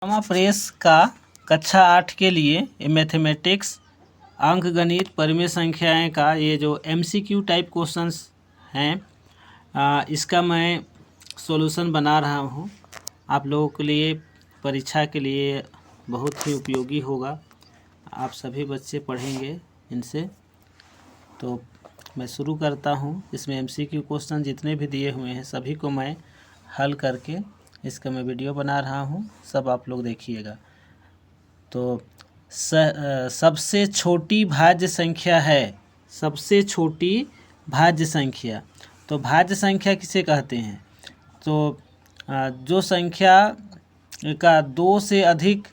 Drama press का कक्षा 8 के लिए मैथमेटिक्स अंक गणित परिमेय संख्याएं का ये जो एमसीक्यू टाइप क्वेश्चंस हैं इसका मैं सॉल्यूशन बना रहा हूँ। आप लोगों के लिए परीक्षा के लिए बहुत ही उपयोगी होगा। आप सभी बच्चे पढ़ेंगे इनसे। तो मैं शुरू करता हूँ। इसमें एमसीक्यू क्वेश्चन जितने भी दिए हुए हैं सभी को मैं हल करके इसका मैं वीडियो बना रहा हूँ, सब आप लोग देखिएगा। तो सबसे छोटी भाज्य संख्या है, सबसे छोटी भाज्य संख्या। तो भाज्य संख्या किसे कहते हैं? तो जो संख्या का 2 से अधिक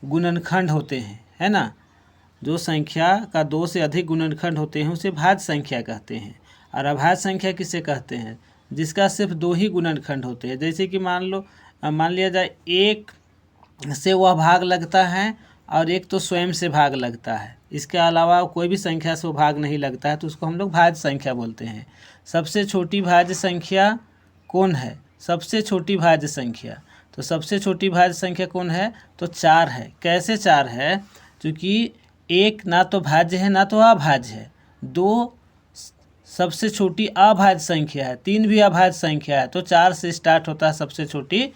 गुणनखंड होते हैं, है ना, जो संख्या का 2 से अधिक गुणनखंड होते हैं उसे भाज्य संख्या कहते हैं। और अभाज्य संख्या किसे कहते हैं? जिसका सिर्फ 2 ही गुणनखंड होते हैं। जैसे कि मान लिया जाए 1 से वह भाग लगता है और 1 तो स्वयं से भाग लगता है, इसके अलावा कोई भी संख्या से वो भाग नहीं लगता है, तो उसको हम लोग भाज्य संख्या बोलते हैं। सबसे छोटी भाज्य संख्या कौन है? सबसे छोटी भाज्य संख्या, तो सबसे छोटी भाज्य संख्या कौन है? तो 4 है। कैसे 4 है? क्योंकि 1 ना तो भाज्य है ना तो अभाज्य है, 2 सबसे छोटी अभाज्य संख्या है, 3 भी अभाज्य संख्या है, तो 4 से स्टार्ट होता है सबसे छोटी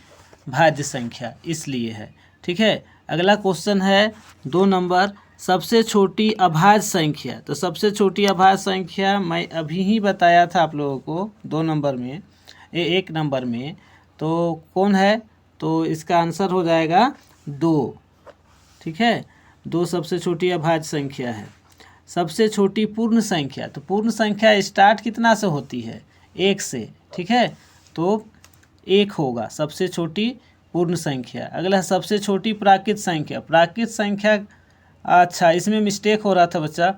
भाज्य संख्या, इसलिए है। ठीक है। अगला क्वेश्चन है 2 नंबर, सबसे छोटी अभाज्य संख्या। तो सबसे छोटी अभाज्य संख्या मैं अभी ही बताया था आप लोगों को 2 नंबर में, 1 नंबर में। तो कौन है? तो इसका आंसर हो जाएगा 2। ठीक है, 2 सबसे छोटी अभाज्य संख्या है। सबसे छोटी पूर्ण संख्या, तो पूर्ण संख्या स्टार्ट कितना से होती है? 1 से। ठीक है, तो 1 होगा सबसे छोटी पूर्ण संख्या। अगला सबसे छोटी प्राकृत संख्या। प्राकृत संख्या, अच्छा इसमें मिस्टेक हो रहा था बच्चा,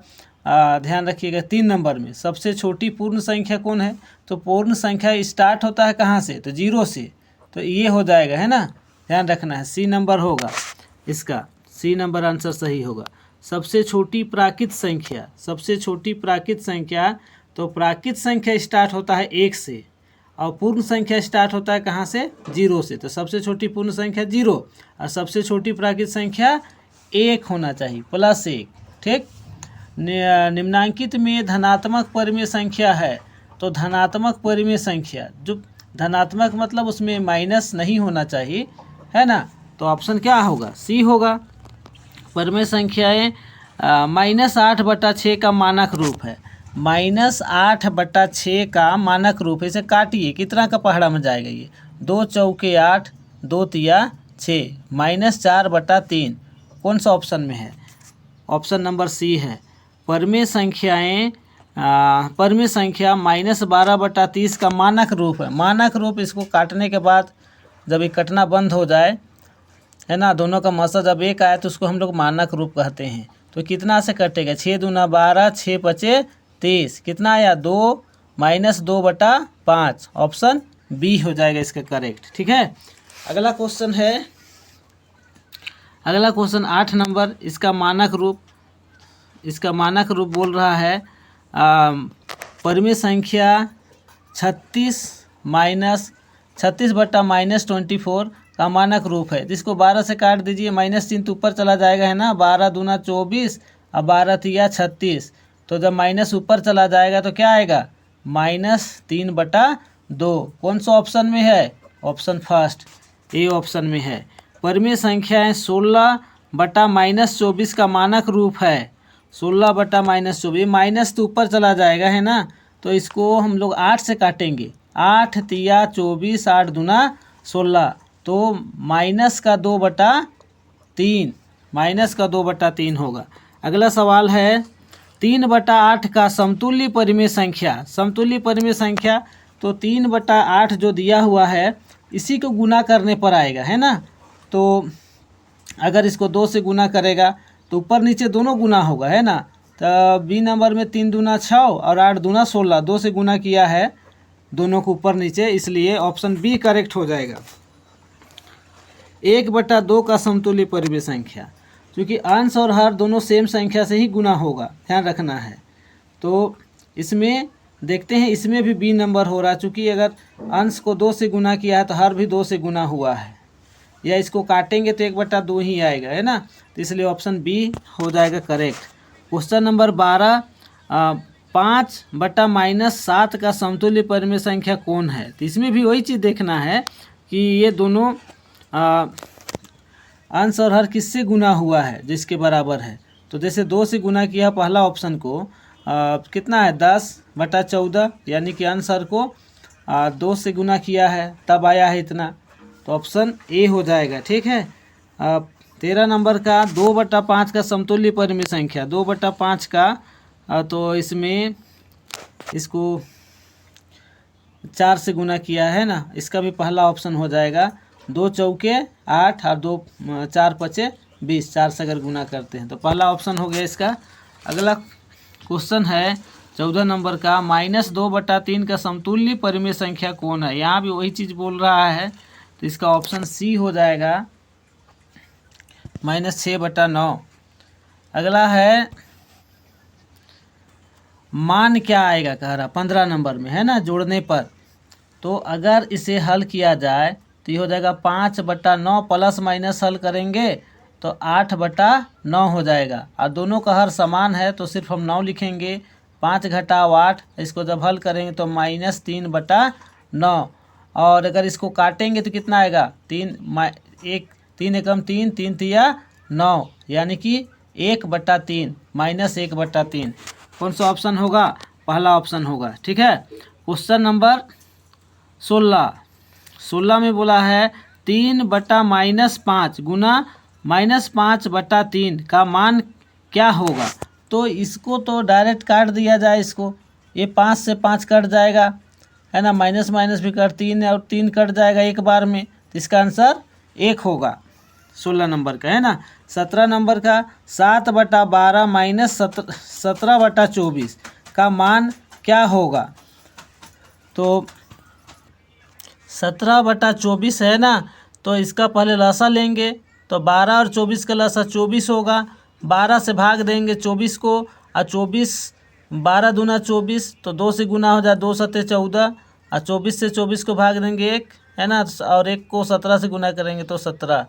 ध्यान रखिएगा। 3 नंबर में सबसे छोटी पूर्ण संख्या कौन है? तो पूर्ण संख्या स्टार्ट होता है कहाँ से? तो 0 से, तो ये हो जाएगा, है ना, ध्यान रखना है। सी नंबर होगा इसका, सी नंबर आंसर सही होगा। सबसे छोटी प्राकृत संख्या, सबसे छोटी प्राकृत संख्या, तो प्राकृत संख्या स्टार्ट होता है 1 से और पूर्ण संख्या स्टार्ट होता है कहाँ से? 0 से। तो सबसे छोटी पूर्ण संख्या 0 और सबसे छोटी प्राकृत संख्या 1 होना चाहिए, +1। ठीक। निम्नांकित में धनात्मक परिमेय संख्या है। तो धनात्मक परिमेय संख्या, जो धनात्मक मतलब उसमें माइनस नहीं होना चाहिए, है ना, तो ऑप्शन क्या होगा? सी होगा। परिमेय संख्याएँ -8/6 का मानक रूप है। -8/6 का मानक रूप है। इसे काटिए, कितना का पहाड़ा में जाएगा ये? 2 चौके 8, 2 तिया 6, -4/3। कौन सा ऑप्शन में है? ऑप्शन नंबर सी है। परिमेय संख्याएँ परिमेय संख्या -12/30 का मानक रूप है। मानक रूप, इसको काटने के बाद जब ये कटना बंद हो जाए, है ना, दोनों का मसा जब एक आए तो उसको हम लोग मानक रूप कहते हैं। तो कितना से कटेगा? 6 दूना 12, 6 पचे 30, कितना आया? 2 -2/5। ऑप्शन बी हो जाएगा इसका करेक्ट। ठीक है। अगला क्वेश्चन है, अगला क्वेश्चन 8 नंबर, इसका मानक रूप बोल रहा है परिमेय संख्या 36/-24 का मानक रूप है। जिसको 12 से काट दीजिए, -3 तो ऊपर चला जाएगा, है ना, 12 दूना 24 और 12 तिया 36। तो जब माइनस ऊपर चला जाएगा तो क्या आएगा? -3/2। कौन सा ऑप्शन में है? ऑप्शन फर्स्ट, ए ऑप्शन में है। परिमेय संख्याएँ 16/-24 का मानक रूप है। 16/-24, माइनस तो ऊपर चला जाएगा, है ना, तो इसको हम लोग 8 से काटेंगे। 8 तिया 24, 8 दूना 16, तो -2/3, -2/3 होगा। अगला सवाल है 3/8 का समतुल्य परिमेय संख्या। समतुल्य परिमेय संख्या, तो 3/8 जो दिया हुआ है इसी को गुना करने पर आएगा, है ना। तो अगर इसको 2 से गुना करेगा तो ऊपर नीचे दोनों गुना होगा, है ना। तो बी नंबर में 3 दूना 6 और 8 दूना 16, 2 से गुना किया है दोनों को ऊपर नीचे, इसलिए ऑप्शन बी करेक्ट हो जाएगा। 1/2 का समतुल्य परिमेय संख्या, क्योंकि अंश और हर दोनों सेम संख्या से ही गुना होगा, ध्यान रखना है। तो इसमें देखते हैं, इसमें भी बी नंबर हो रहा है, चूँकि अगर अंश को 2 से गुना किया है तो हर भी 2 से गुना हुआ है, या इसको काटेंगे तो 1/2 ही आएगा, है ना। तो इसलिए ऑप्शन बी हो जाएगा करेक्ट। क्वेश्चन नंबर 12, 5/-7 का समतुल्य परिमेय संख्या कौन है। तो इसमें भी वही चीज़ देखना है कि ये दोनों अंश और हर किससे गुना हुआ है जिसके बराबर है। तो जैसे 2 से गुना किया पहला ऑप्शन को, कितना है 10/14, यानी कि अंश हर को 2 से गुना किया है तब आया है इतना। तो ऑप्शन ए हो जाएगा, ठीक है। 13 नंबर का 2/5 का समतुल्य परिमेय संख्या, 2/5 का तो इसमें इसको 4 से गुना किया है ना, इसका भी पहला ऑप्शन हो जाएगा। 2 चौके 8 और 2 4 पचे 20, 4 से अगर गुना करते हैं तो पहला ऑप्शन हो गया इसका। अगला क्वेश्चन है 14 नंबर का, -2/3 का समतुल्य परिमेय संख्या कौन है। यहाँ भी वही चीज़ बोल रहा है, तो इसका ऑप्शन सी हो जाएगा, -6/9। अगला है मान क्या आएगा कह रहा 15 नंबर में, है ना, जोड़ने पर। तो अगर इसे हल किया जाए तो ये हो जाएगा 5/9, प्लस माइनस हल करेंगे तो 8/9 हो जाएगा। और दोनों का हर समान है तो सिर्फ हम 9 लिखेंगे। 5 घटाव 8, इसको जब हल करेंगे तो -3/9। और अगर इसको काटेंगे तो कितना आएगा, 3 एकम 3, 3 तिया 9, यानी कि 1/3, -1/3। कौन सा ऑप्शन होगा, पहला ऑप्शन होगा, ठीक है। क्वेश्चन नंबर 16 में बोला है 3/-5 गुना -5/3 का मान क्या होगा। तो इसको तो डायरेक्ट काट दिया जाए, इसको ये 5 से 5 कट जाएगा, है ना, माइनस माइनस भी कट 3 और 3 कट जाएगा एक बार में, तो इसका आंसर 1 होगा 16 नंबर का, है ना। 17 नंबर का 7/12 -17/24 का मान क्या होगा। तो 17/24 है ना, तो इसका पहले लसा लेंगे तो 12 और 24 का लसा 24 होगा। 12 से भाग देंगे 24 को, और 24 12 दूना 24, तो 2 से गुना हो जाए 2 सत्ते 14, और 24 से 24 को भाग देंगे 1, है ना, और 1 को 17 से गुना करेंगे तो 17,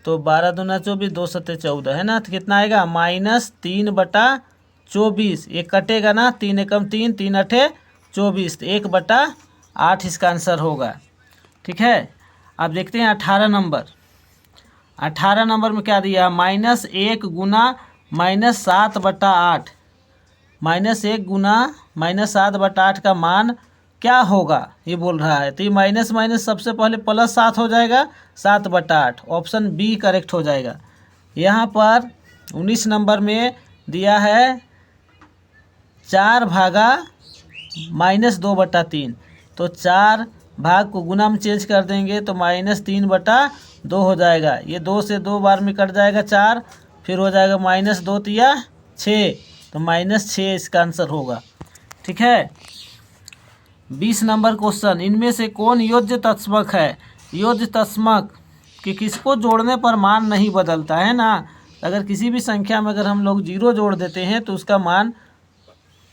तो 12 दूना 24, 2 सत्ते 14, है ना। तो कितना आएगा, -3/24। ये कटेगा ना, 3 एकम 3, 3 अठे 24, तो 1/8 इसका आंसर होगा, ठीक है। अब देखते हैं 18 नंबर। 18 नंबर में क्या दिया, -1 गुना -7/8, -1 गुना -7/8 का मान क्या होगा, ये बोल रहा है। तो ये माइनस माइनस सबसे पहले +7 हो जाएगा, 7/8, ऑप्शन बी करेक्ट हो जाएगा। यहाँ पर 19 नंबर में दिया है 4 भागा -2/3, तो 4 भाग को गुना में चेंज कर देंगे तो -3/2 हो जाएगा। ये 2 से 2 बार में कट जाएगा 4, फिर हो जाएगा -2 तिया 6, तो -6 इसका आंसर होगा, ठीक है। 20 नंबर क्वेश्चन, इनमें से कौन योज्य तत्समक है। योज्य तत्समक कि किसको जोड़ने पर मान नहीं बदलता, है ना। अगर किसी भी संख्या में अगर हम लोग 0 जोड़ देते हैं तो उसका मान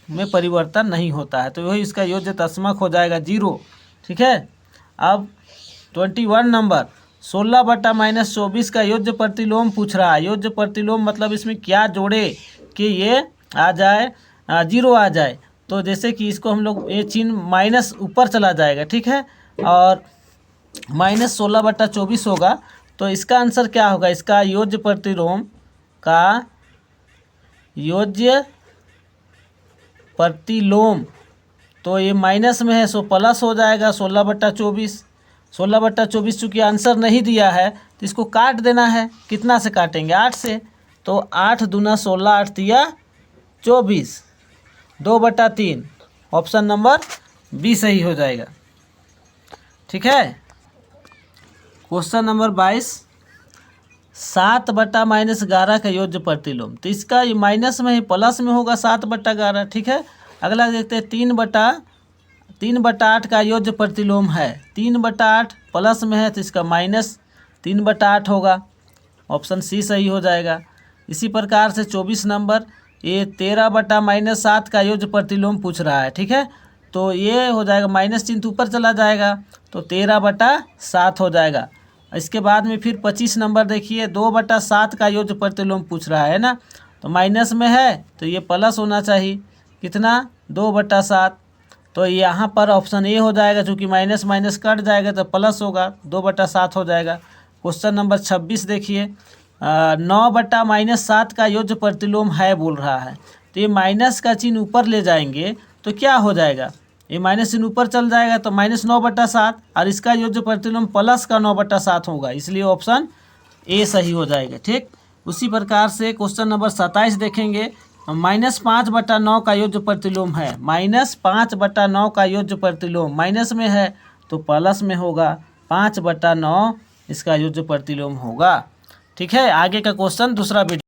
में परिवर्तन नहीं होता है, तो वही इसका योज्य तत्समक हो जाएगा 0, ठीक है। अब 21 नंबर, 16/-24 का योज्य प्रतिलोम पूछ रहा है। योज्य प्रतिलोम मतलब इसमें क्या जोड़े कि ये आ जाए 0 आ जाए। तो जैसे कि इसको हम लोग ये चिन्ह माइनस ऊपर चला जाएगा, ठीक है, और -16/24 होगा। तो इसका आंसर क्या होगा, इसका योज्य प्रतिलोम का योज्य प्रतिलोम, तो ये माइनस में है सो प्लस हो जाएगा 16/24। 16/24 चूँकि आंसर नहीं दिया है तो इसको काट देना है। कितना से काटेंगे, 8 से, तो 8 दूना 16, 8 तिया 24, 2/3, ऑप्शन नंबर बी सही हो जाएगा, ठीक है। क्वेश्चन नंबर 22, 7/-11 का योज्य प्रतिलोम, तो इसका ये माइनस में ही प्लस में होगा 7/11, ठीक है। अगला देखते हैं 3/8 का योज्य प्रतिलोम है। 3/8 प्लस में है तो इसका -3/8 होगा, ऑप्शन सी सही हो जाएगा। इसी प्रकार से 24 नंबर, ये 13/-7 का योज्य प्रतिलोम पूछ रहा है, ठीक है। तो ये हो जाएगा माइनस चिन्ह ऊपर चला जाएगा तो 13/7 हो जाएगा। इसके बाद में फिर 25 नंबर देखिए, 2/7 का योज्य प्रतिलोम पूछ रहा है ना, तो माइनस में है तो ये प्लस होना चाहिए। कितना? 2/7। तो यहाँ पर ऑप्शन ए हो जाएगा, चूँकि माइनस माइनस कट जाएगा तो प्लस होगा, 2/7 हो जाएगा। क्वेश्चन नंबर 26 देखिए, 9/-7 का योज्य प्रतिलोम है बोल रहा है, तो ये माइनस का चिन्ह ऊपर ले जाएंगे तो क्या हो जाएगा, ये माइनस चिन्ह ऊपर चल जाएगा तो -9/7, और इसका योज्य प्रतिलोम प्लस का 9/7 होगा, इसलिए ऑप्शन ए सही हो जाएगा। ठीक, उसी प्रकार से क्वेश्चन नंबर 27 देखेंगे, -5/9 का योज्य प्रतिलोम है, -5/9 का योज्य प्रतिलोम माइनस में है तो प्लस में होगा, 5/9 इसका योज्य प्रतिलोम होगा। ठीक है, आगे का क्वेश्चन दूसरा वीडियो